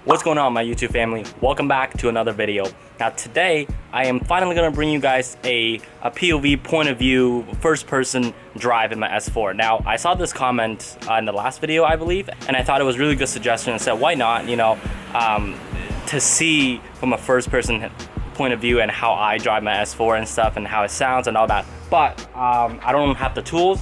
What's going on, my YouTube family? Welcome back to another video. Now today I am finally going to bring you guys a POV point of view first person drive in my S4. Now I saw this comment in the last video, I believe, and I thought it was a really good suggestion and said why not, to see from a first person point of view and how I drive my S4 and stuff and how it sounds and all that. But I don't have the tools.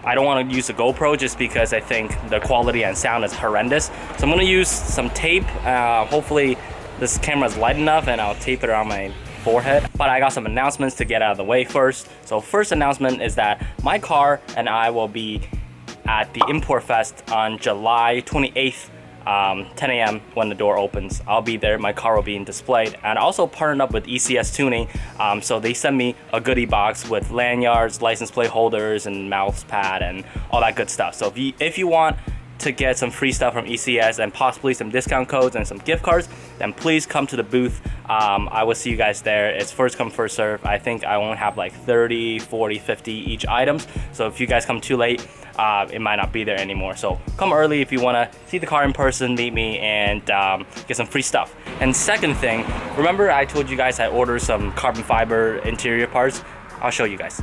I don't want to use a GoPro just because I think the quality and sound is horrendous. So I'm going to use some tape. Hopefully this camera is light enough and I'll tape it around my forehead. But I got some announcements to get out of the way first. So first announcement is that my car and I will be at the Import Fest on July 28th. 10 a.m. when the door opens. I'll be there, my car will be displayed, and I also partnered up with ECS Tuning, so they sent me a goodie box with lanyards, license plate holders, and mouse pad, and all that good stuff. So if you want to get some free stuff from ECS and possibly some discount codes and some gift cards, then please come to the booth. I will see you guys there. It's first come, first serve. I think I only have like 30, 40, 50 each items, so if you guys come too late, it might not be there anymore. So come early if you want to see the car in person, meet me, and get some free stuff. And second thing, remember I told you guys I ordered some carbon fiber interior parts? I'll show you guys.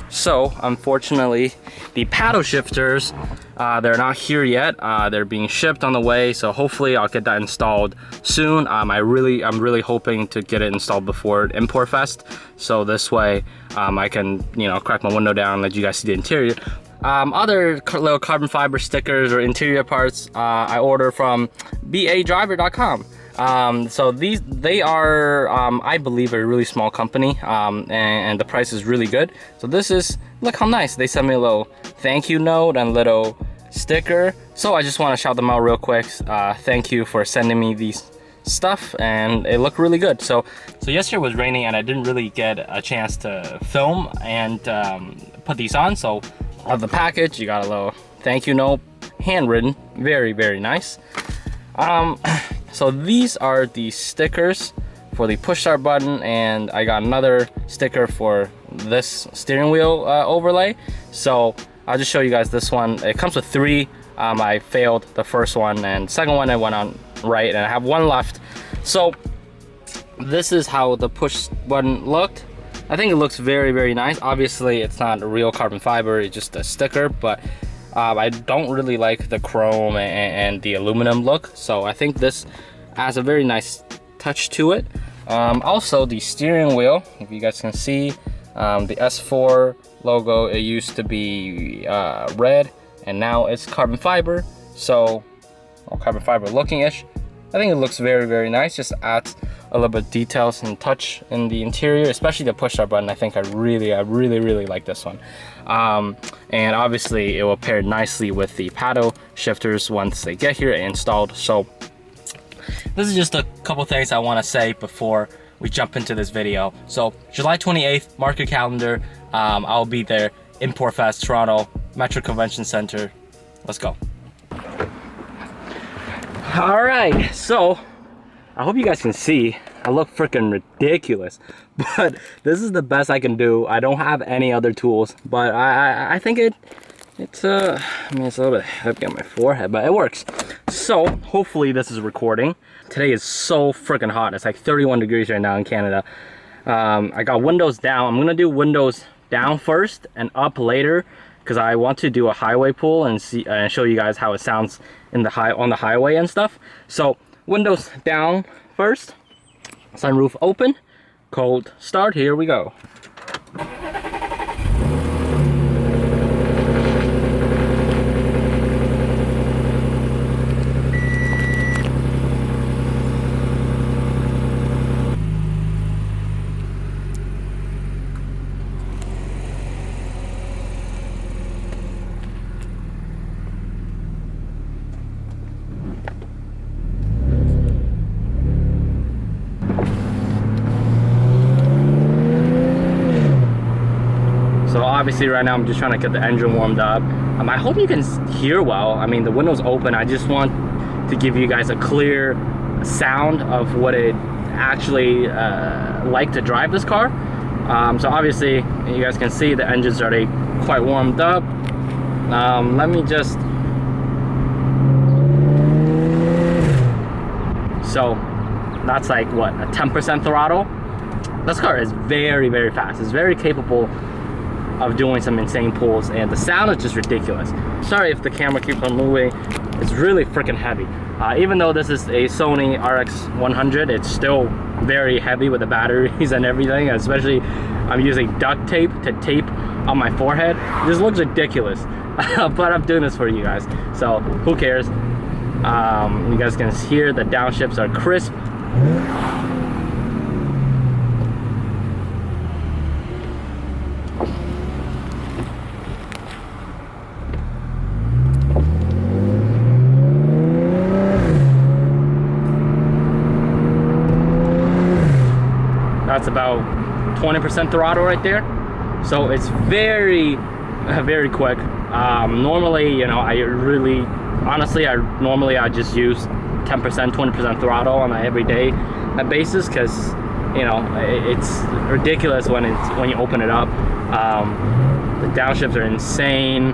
So unfortunately the paddle shifters, they're not here yet. They're being shipped on the way, so hopefully I'll get that installed soon. I'm really hoping to get it installed before Import Fest, so this way I can crack my window down and let you guys see the interior. Other little carbon fiber stickers or interior parts I order from badriver.com. So they are I believe a really small company, and the price is really good. So this is, look how nice, they sent me a little thank you note and a little sticker. So I just want to shout them out real quick. Thank you for sending me these stuff, and it looked really good. So yesterday was raining and I didn't really get a chance to film and put these on. So of the package, you got a little thank you note, handwritten, very nice. So these are the stickers for the push start button, and I got another sticker for this steering wheel overlay. So I'll just show you guys this one. It comes with three. I failed the first one, and second one I went on right, and I have one left. So this is how the push button looked. I think it looks very nice. Obviously it's not a real carbon fiber, it's just a sticker, but I don't really like the chrome and the aluminum look, so I think this adds a very nice touch to it. Also the steering wheel, if you guys can see, the S4 logo, it used to be red and now it's carbon fiber, so carbon fiber looking-ish. I think it looks very nice, just adds a little bit of details and touch in the interior, especially the push start button. I think I really like this one. And obviously it will pair nicely with the paddle shifters once they get here and installed. So this is just a couple things I want to say before we jump into this video. So July 28th, mark your calendar. I'll be there, Import Fest, Toronto, Metro Convention Center. Let's go. All right, so I hope you guys can see. I look freaking ridiculous, but this is the best I can do. I don't have any other tools, but I think it's I mean, it's a little bit heavy on my forehead, but it works. So hopefully this is recording. Today is so freaking hot. It's like 31 degrees right now in Canada. I got windows down. I'm gonna do windows down first and up later, because I want to do a highway pull and see and show you guys how it sounds in the on the highway and stuff. So windows down first, sunroof open, cold start, here we go. Obviously right now I'm just trying to get the engine warmed up. I hope you can hear well. I mean, the window's open. I just want to give you guys a clear sound of what it actually like to drive this car. So obviously you guys can see the engine's already quite warmed up. Let me just So that's like what, a 10% throttle. This car is very, very fast. It's very capable of doing some insane pulls, and the sound is just ridiculous. Sorry if the camera keeps on moving. It's really freaking heavy. Even though this is a Sony RX 100, it's still very heavy with the batteries and everything, especially I'm using duct tape to tape on my forehead. This looks ridiculous, but I'm doing this for you guys, so who cares? You guys can hear the downshifts are crisp. That's about 20% throttle right there. So it's very, very quick. Normally, you know, honestly, I just use 10%, 20% throttle on an everyday basis, because, you know, it's ridiculous when you open it up. The downshifts are insane.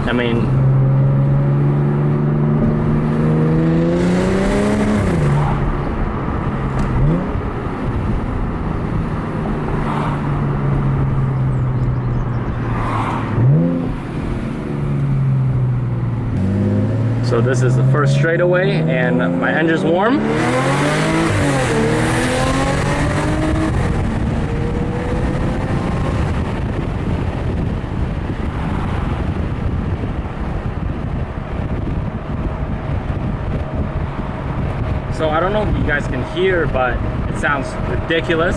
I mean, so this is the first straightaway, and my engine's warm. So I don't know if you guys can hear, but it sounds ridiculous.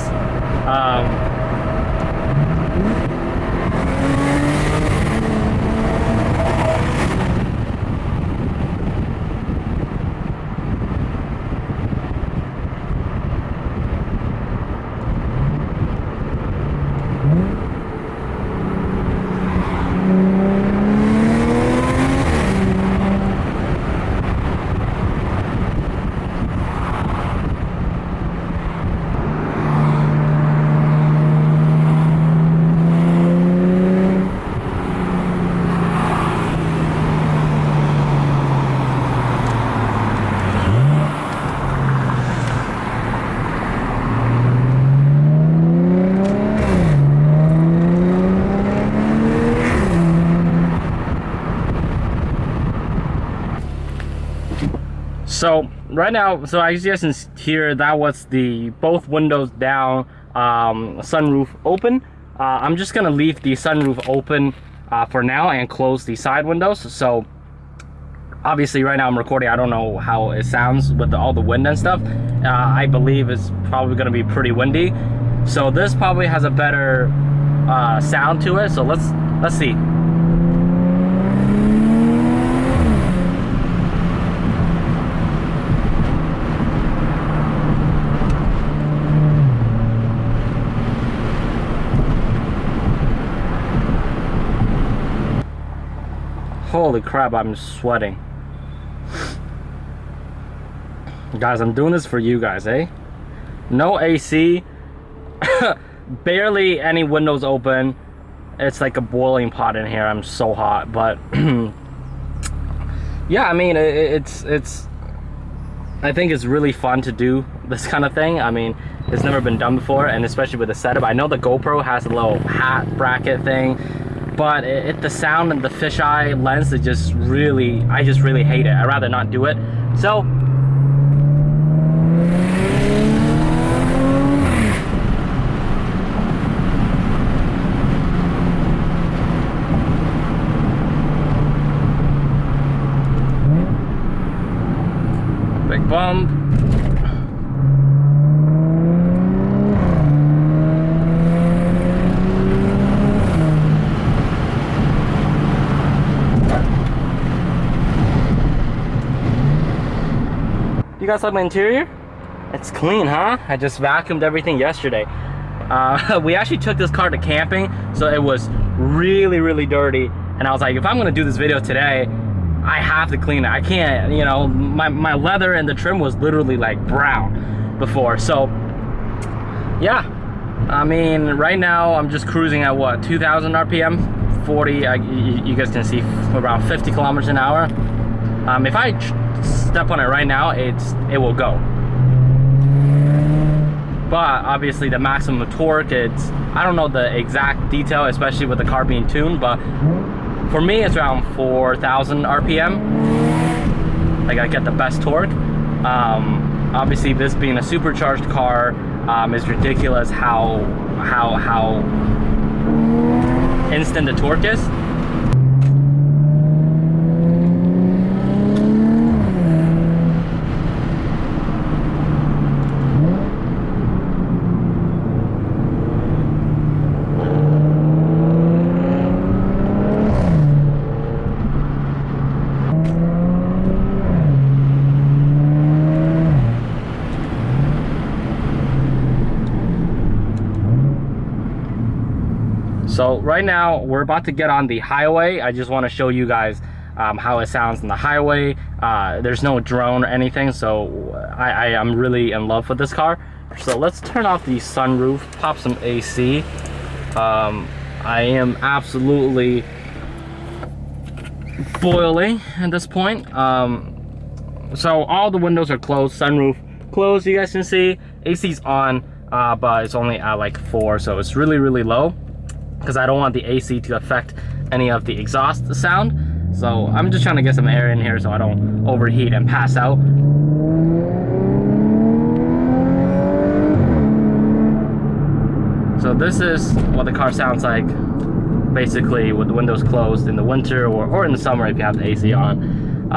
So right now, so as you guys can hear, that was the both windows down, sunroof open. I'm just gonna leave the sunroof open for now and close the side windows. So obviously right now I'm recording, I don't know how it sounds with all the wind and stuff. I believe it's probably gonna be pretty windy, so this probably has a better sound to it. So let's see. Holy crap, I'm sweating. Guys, I'm doing this for you guys, eh? No AC, barely any windows open. It's like a boiling pot in here. I'm so hot, but yeah, I mean, it's I think it's really fun to do this kind of thing. I mean, it's never been done before, and especially with the setup. I know the GoPro has a little hat bracket thing, but the sound and the fisheye lens, I just really hate it. I'd rather not do it. So big bump. You guys like my interior? It's clean, huh? I just vacuumed everything yesterday. We actually took this car to camping, so it was really dirty, and I was like, if I'm gonna do this video today, I have to clean it. I can't, you know, my leather and the trim was literally like brown before. So yeah, I mean, right now I'm just cruising at what, 2,000 RPM, 40, you guys can see around 50 kilometers an hour. If I step on it right now, it will go. But obviously the maximum torque, I don't know the exact detail, especially with the car being tuned, but for me it's around 4,000 RPM. Like, I get the best torque. Obviously this being a supercharged car, it's ridiculous how instant the torque is. So right now we're about to get on the highway. I just want to show you guys how it sounds on the highway. There's no drone or anything, so I'm really in love with this car. So let's turn off the sunroof, pop some AC. I am absolutely boiling at this point. So all the windows are closed, sunroof closed, you guys can see. AC's on, but it's only at like 4, so it's really low, because I don't want the AC to affect any of the exhaust sound. So I'm just trying to get some air in here so I don't overheat and pass out. So this is what the car sounds like, basically with the windows closed in the winter or in the summer if you have the AC on.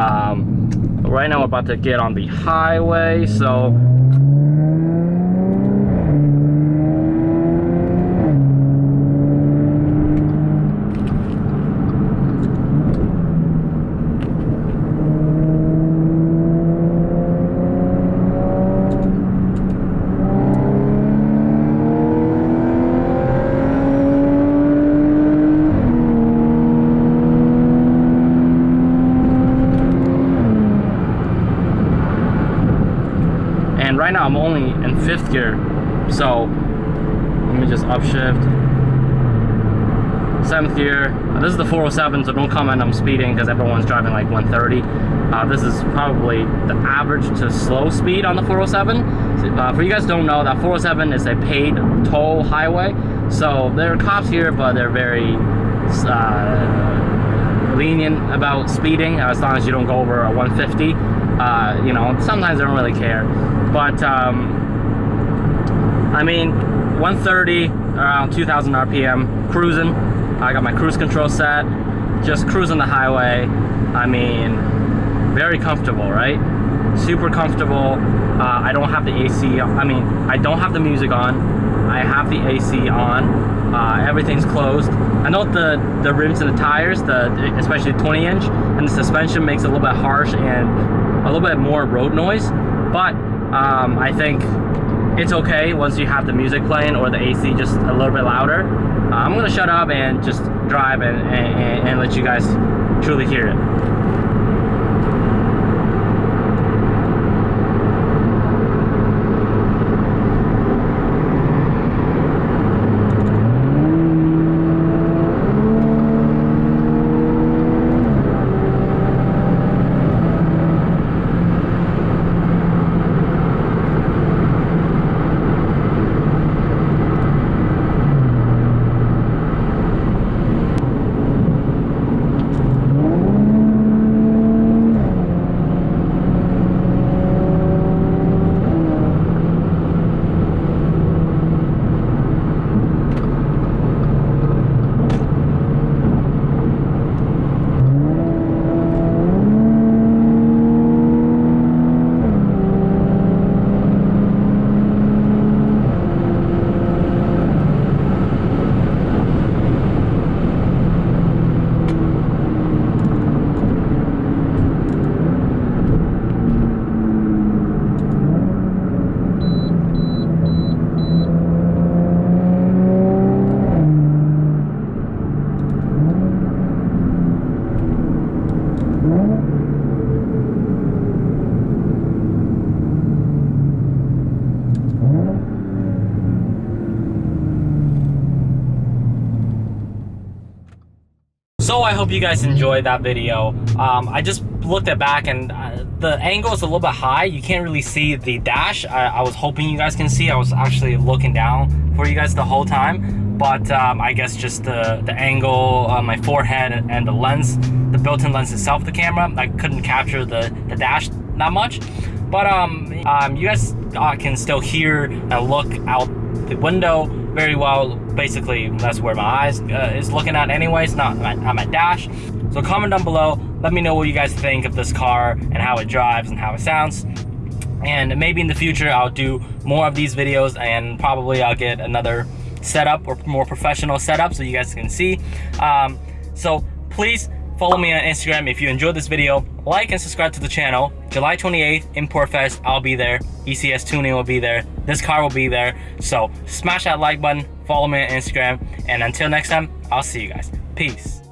Right now we're about to get on the highway, so right now I'm only in 5th gear, so let me just upshift. 7th gear. This is the 407, so don't comment I'm speeding because everyone's driving like 130. This is probably the average to slow speed on the 407. So, for you guys who don't know, that 407 is a paid toll highway, so there are cops here, but they're very lenient about speeding as long as you don't go over a 150. You know, sometimes they don't really care. But I mean, 130, around 2,000 RPM, cruising. I got my cruise control set, just cruising the highway. I mean, very comfortable, right? Super comfortable. I don't have the AC, I mean, I don't have the music on. I have the AC on. Everything's closed. I know the rims and the tires, especially the 20-inch, and the suspension makes it a little bit harsh and a little bit more road noise, but I think it's okay once you have the music playing or the AC just a little bit louder. I'm gonna shut up and just drive and let you guys truly hear it. So I hope you guys enjoyed that video. I just looked at back and the angle is a little bit high. You can't really see the dash. I was hoping you guys can see. I was actually looking down for you guys the whole time, but I guess just the angle on my forehead and the lens, the built-in lens itself, the camera, I couldn't capture the dash that much. But you guys can still hear and look out the window very well. Basically, that's where my eyes is looking at anyways, not at my dash. So comment down below, let me know what you guys think of this car and how it drives and how it sounds. And maybe in the future I'll do more of these videos, and probably I'll get another setup or more professional setup so you guys can see. So please follow me on Instagram if you enjoyed this video. Like and subscribe to the channel. July 28th, Import Fest, I'll be there. ECS Tuning will be there. This car will be there. So smash that like button, follow me on Instagram, and until next time, I'll see you guys. Peace.